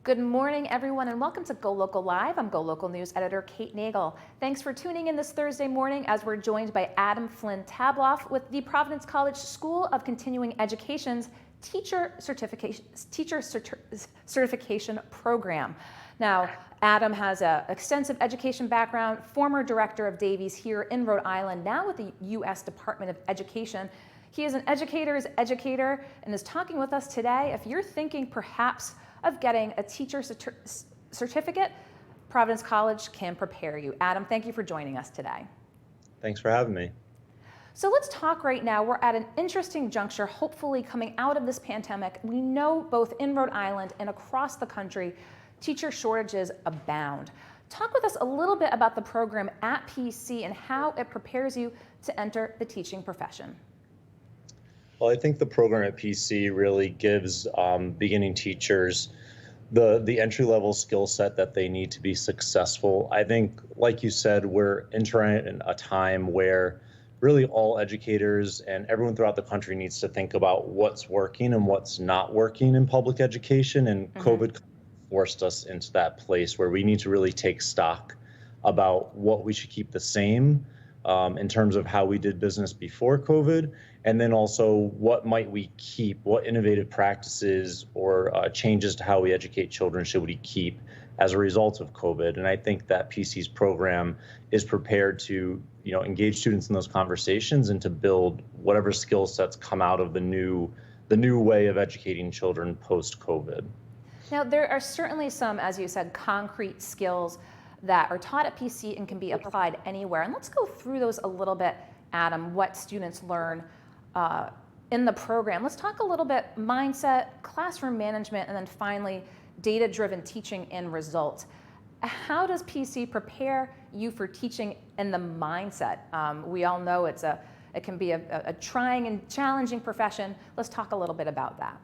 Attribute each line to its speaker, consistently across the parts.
Speaker 1: Good morning, everyone, and welcome to GoLocal Live. I'm GoLocal News Editor Kate Nagel. Thanks for tuning in this Thursday morning as we're joined by Adam Flynn Tabloff with the Providence College School of Continuing Education's Teacher Certification Program. Now, Adam has an extensive education background, former director of Davies here in Rhode Island, now with the U.S. Department of Education. He is an educator's educator and is talking with us today. If you're thinking perhaps of getting a teacher certificate, Providence College can prepare you. Adam, thank you for joining us today.
Speaker 2: Thanks for having me.
Speaker 1: So let's talk right now. We're at an interesting juncture, hopefully coming out of this pandemic. We know both in Rhode Island and across the country, teacher shortages abound. Talk with us a little bit about the program at PC and how it prepares you to enter the teaching profession.
Speaker 2: Well, I think the program at PC really gives beginning teachers the entry-level skill set that they need to be successful. I think, like you said, we're entering a time where really all educators and everyone throughout the country needs to think about what's working and what's not working in public education, and COVID forced us into that place where we need to really take stock about what we should keep the same in terms of how we did business before COVID, and then also what might we keep, what innovative practices or changes to how we educate children should we keep as a result of COVID. And I think that PC's program is prepared to engage students in those conversations and to build whatever skill sets come out of the new way of educating children post-COVID.
Speaker 1: Now, there are certainly some, as you said, concrete skills that are taught at PC and can be applied anywhere. And let's go through those a little bit, Adam, what students learn in the program. Let's talk a little bit mindset, classroom management, and then finally, data-driven teaching and results. How does PC prepare you for teaching in the mindset? We all know it can be a trying and challenging profession. Let's talk a little bit about that.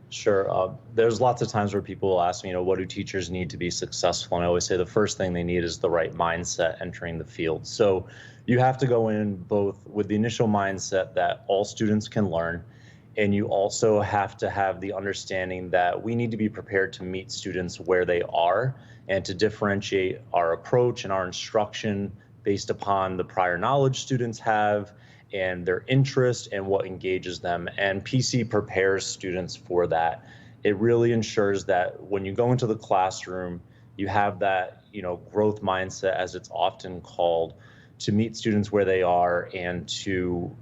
Speaker 2: Sure. There's lots of times where people will ask me, what do teachers need to be successful? And I always say the first thing they need is the right mindset entering the field. So you have to go in both with the initial mindset that all students can learn, and you also have to have the understanding that we need to be prepared to meet students where they are and to differentiate our approach and our instruction based upon the prior knowledge students have and their interest and what engages them. And PC prepares students for that. It really ensures that when you go into the classroom, you have that, growth mindset, as it's often called, to meet students where they are and to,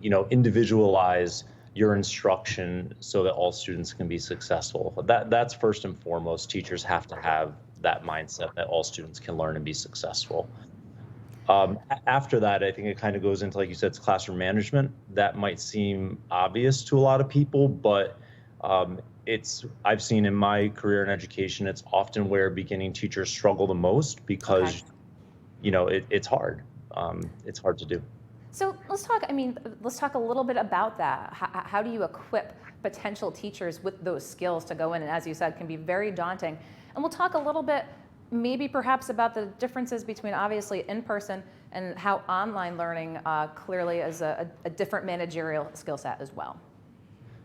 Speaker 2: individualize your instruction so that all students can be successful. That's first and foremost. Teachers have to have that mindset that all students can learn and be successfve. After that, I think it kind of goes into, like you said, it's classroom management. That might seem obvious to a lot of people, but I've seen in my career in education, it's often where beginning teachers struggle the most because, it's hard. It's hard to do.
Speaker 1: So let's talk a little bit about that. How do you equip potential teachers with those skills to go in? And as you said, can be very daunting. And we'll talk a little bit maybe perhaps about the differences between obviously in-person and how online learning clearly is a different managerial skill set as well.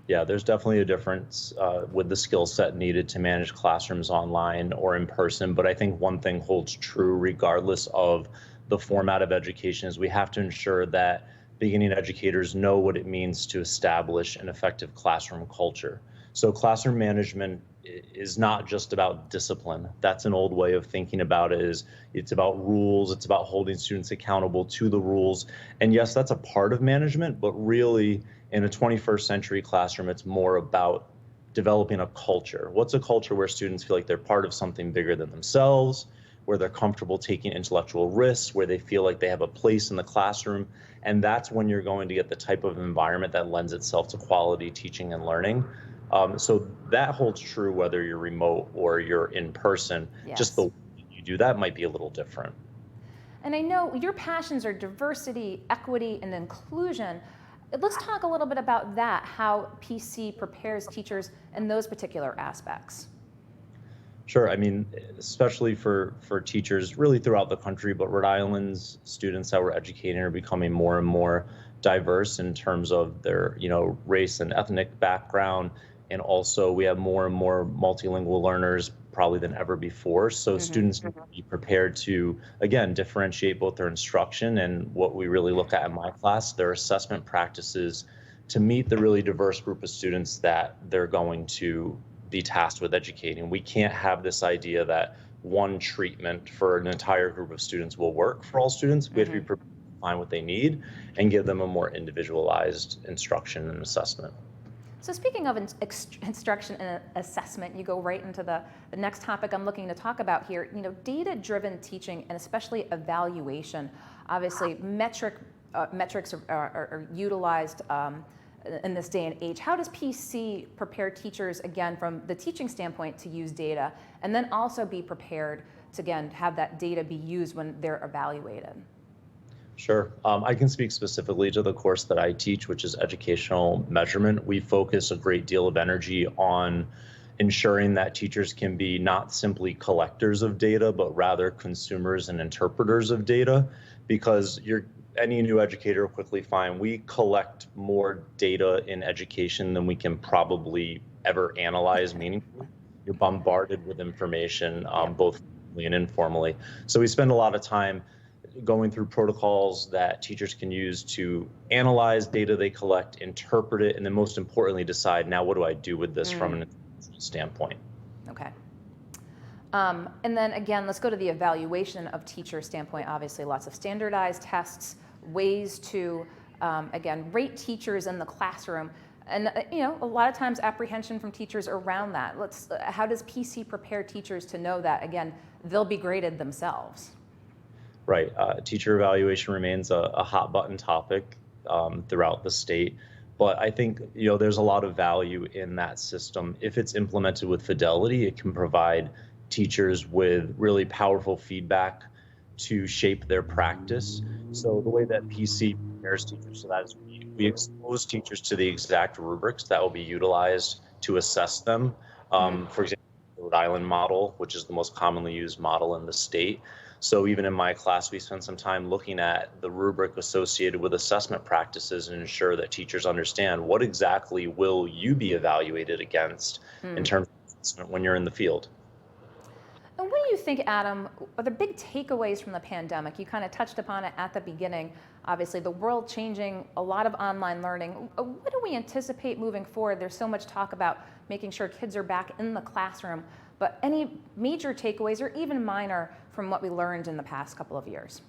Speaker 2: Yeah, there's definitely a difference with the skill set needed to manage classrooms online or in person. But I think one thing holds true regardless of the format of education is we have to ensure that beginning educators know what it means to establish an effective classroom culture. So classroom management is not just about discipline. That's an old way of thinking about it. It's about rules. It's about holding students accountable to the rules. And yes, that's a part of management, but really in a 21st century classroom, it's more about developing a culture. What's a culture where students feel like they're part of something bigger than themselves, where they're comfortable taking intellectual risks, where they feel like they have a place in the classroom. And that's when you're going to get the type of environment that lends itself to quality teaching and learning. So that holds true whether you're remote or you're in person.
Speaker 1: Yes.
Speaker 2: Just the way you do that might be a little different.
Speaker 1: And I know your passions are diversity, equity, and inclusion. Let's talk a little bit about that, how PC prepares teachers in those particular aspects.
Speaker 2: Sure. I mean, especially for teachers really throughout the country, but Rhode Island's students that we're educating are becoming more and more diverse in terms of their, race and ethnic background And also we have more and more multilingual learners probably than ever before. So students need to be prepared to, again, differentiate both their instruction and what we really look at in my class, their assessment practices to meet the really diverse group of students that they're going to be tasked with educating. We can't have this idea that one treatment for an entire group of students will work for all students. We have to be prepared to find what they need and give them a more individualized instruction and assessment.
Speaker 1: So speaking of instruction and assessment, you go right into the next topic I'm looking to talk about here. Data-driven teaching and especially evaluation. Obviously, metrics are utilized in this day and age. How does PC prepare teachers, again, from the teaching standpoint to use data, and then also be prepared to, again, have that data be used when they're evaluated?
Speaker 2: Sure. I can speak specifically to the course that I teach, which is educational measurement. We focus a great deal of energy on ensuring that teachers can be not simply collectors of data, but rather consumers and interpreters of data, because any new educator will quickly find we collect more data in education than we can probably ever analyze meaningfully. You're bombarded with information, both formally and informally. So we spend a lot of time going through protocols that teachers can use to analyze data they collect, interpret it, and then most importantly decide, now what do I do with this from an instructional standpoint.
Speaker 1: Okay. And then again, let's go to the evaluation of teacher standpoint. Obviously, lots of standardized tests, ways to, again, rate teachers in the classroom. And, a lot of times apprehension from teachers around that. How does PC prepare teachers to know that, again, they'll be graded themselves?
Speaker 2: Right. Teacher evaluation remains a hot button topic throughout the state. But I think, there's a lot of value in that system. If it's implemented with fidelity, it can provide teachers with really powerful feedback to shape their practice. So the way that PC prepares teachers, so that is we expose teachers to the exact rubrics that will be utilized to assess them. For example, the Rhode Island model, which is the most commonly used model in the state. So even in my class, we spend some time looking at the rubric associated with assessment practices and ensure that teachers understand what exactly will you be evaluated against in terms of assessment when you're in the field.
Speaker 1: And what do you think, Adam, are the big takeaways from the pandemic? You kind of touched upon it at the beginning. Obviously, the world changing, a lot of online learning. What do we anticipate moving forward? There's so much talk about making sure kids are back in the classroom, but any major takeaways or even minor from what we learned in the past couple of years?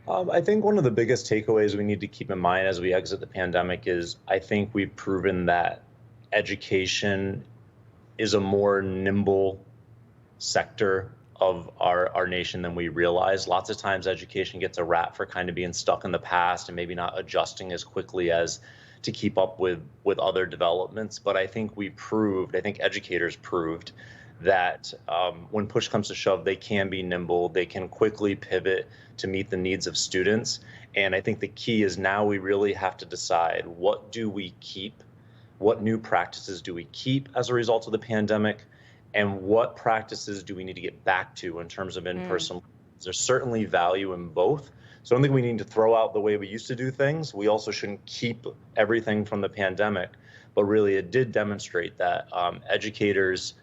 Speaker 2: I think one of the biggest takeaways we need to keep in mind as we exit the pandemic is I think we've proven that education is a more nimble sector of our nation than we realize. Lots of times education gets a rap for kind of being stuck in the past and maybe not adjusting as quickly as to keep up with other developments. But I think educators proved that when push comes to shove, they can be nimble, they can quickly pivot to meet the needs of students. And I think the key is now we really have to decide, what do we keep? What new practices do we keep as a result of the pandemic? And what practices do we need to get back to in terms of in-person? There's certainly value in both. So I don't think we need to throw out the way we used to do things. We also shouldn't keep everything from the pandemic. But really, it did demonstrate that educators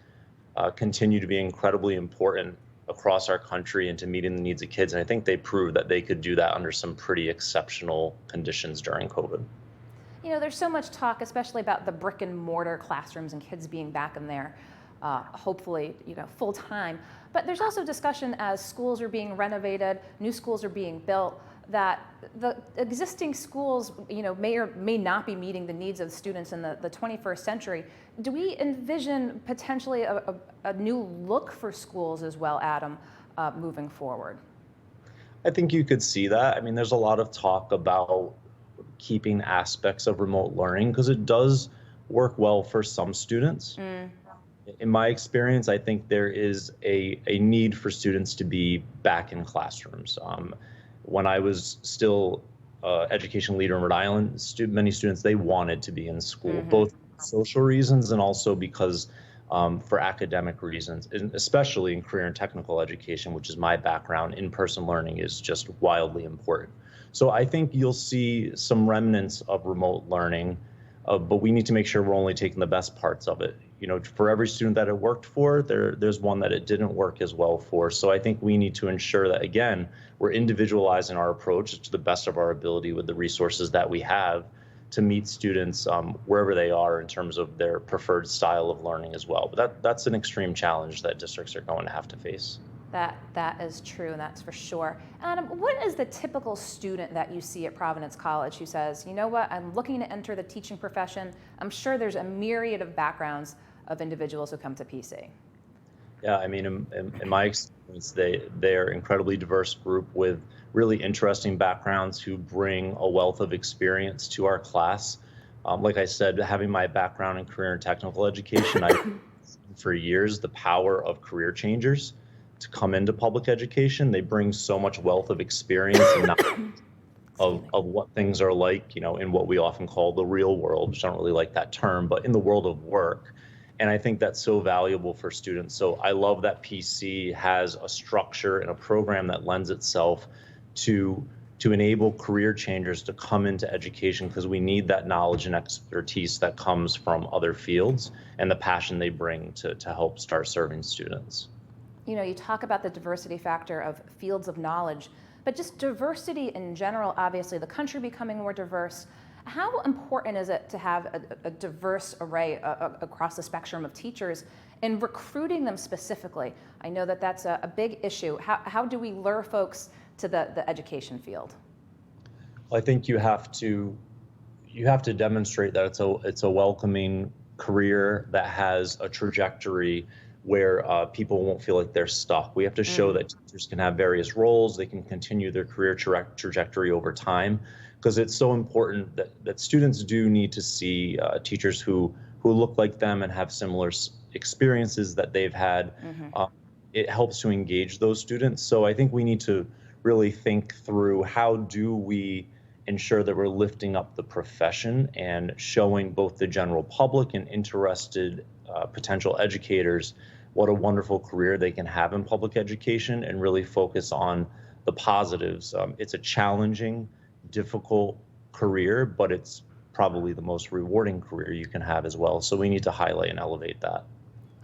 Speaker 2: continue to be incredibly important across our country into meeting the needs of kids. And I think they proved that they could do that under some pretty exceptional conditions during COVID.
Speaker 1: There's so much talk, especially about the brick and mortar classrooms and kids being back in there, hopefully, full time. But there's also discussion as schools are being renovated, new schools are being built, that the existing schools, may or may not be meeting the needs of students in the 21st century. Do we envision potentially a new look for schools as well, Adam, moving forward?
Speaker 2: I think you could see that. I mean, there's a lot of talk about keeping aspects of remote learning because it does work well for some students. In my experience, I think there is a need for students to be back in classrooms. When I was still education leader in Rhode Island, many students, they wanted to be in school, both for social reasons and also because for academic reasons, and especially in career and technical education, which is my background. In-person learning is just wildly important. So I think you'll see some remnants of remote learning but we need to make sure we're only taking the best parts of it. For every student that it worked for, there's one that it didn't work as well for. So I think we need to ensure that, again, we're individualizing our approach to the best of our ability with the resources that we have to meet students wherever they are in terms of their preferred style of learning as well. But that's an extreme challenge that districts are going to have to face.
Speaker 1: That is true, that's for sure. Adam, what is the typical student that you see at Providence College who says, you know what, I'm looking to enter the teaching profession? I'm sure there's a myriad of backgrounds of individuals who come to PC.
Speaker 2: Yeah, I mean, in my experience, they're an incredibly diverse group with really interesting backgrounds who bring a wealth of experience to our class. Like I said, having my background in career and technical education, I've seen for years the power of career changers to come into public education. They bring so much wealth of experience and knowledge of what things are like, in what we often call the real world, which I don't really like that term, but in the world of work. And I think that's so valuable for students. So I love that PC has a structure and a program that lends itself to enable career changers to come into education, because we need that knowledge and expertise that comes from other fields and the passion they bring to help start serving students.
Speaker 1: You talk about the diversity factor of fields of knowledge, but just diversity in general, obviously the country becoming more diverse. How important is it to have a diverse array across the spectrum of teachers and recruiting them specifically? I know that that's a big issue. How do we lure folks to the education field?
Speaker 2: Well, I think you have to demonstrate that it's a welcoming career that has a trajectory where people won't feel like they're stuck. We have to show that teachers can have various roles, they can continue their career trajectory over time, because it's so important that students do need to see teachers who look like them and have similar experiences that they've had. It helps to engage those students. So I think we need to really think through, how do we ensure that we're lifting up the profession and showing both the general public and interested potential educators what a wonderful career they can have in public education, and really focus on the positives. It's a challenging, difficult career, but it's probably the most rewarding career you can have as well. So we need to highlight and elevate that.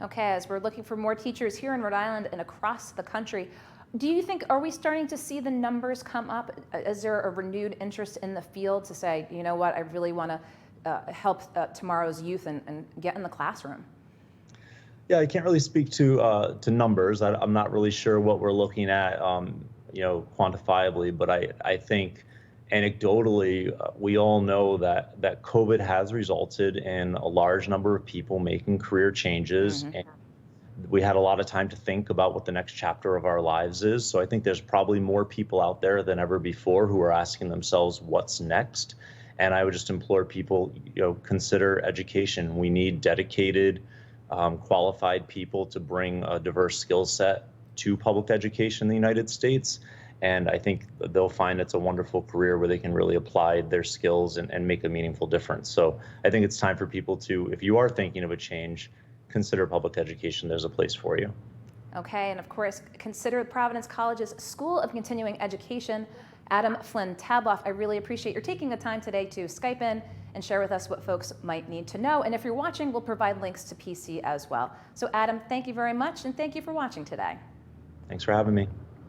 Speaker 1: Okay, as we're looking for more teachers here in Rhode Island and across the country, do you think, are we starting to see the numbers come up? Is there a renewed interest in the field to say, you know what, I really want to help tomorrow's youth and get in the classroom?
Speaker 2: Yeah, I can't really speak to numbers. I'm not really sure what we're looking at, quantifiably, but I think anecdotally, we all know that COVID has resulted in a large number of people making career changes, and we had a lot of time to think about what the next chapter of our lives is. So I think there's probably more people out there than ever before who are asking themselves, what's next? And I would just implore people, consider education. We need dedicated, qualified people to bring a diverse skill set to public education in the United States. And I think they'll find it's a wonderful career where they can really apply their skills and make a meaningful difference. So I think it's time for people to, if you are thinking of a change, consider public education. There's a place for you.
Speaker 1: Okay, and of course, consider Providence College's School of Continuing Education. Adam Flynn Tabloff, I really appreciate your taking the time today to Skype in and share with us what folks might need to know. And if you're watching, we'll provide links to PC as well. So Adam, thank you very much, and thank you for watching today.
Speaker 2: Thanks for having me.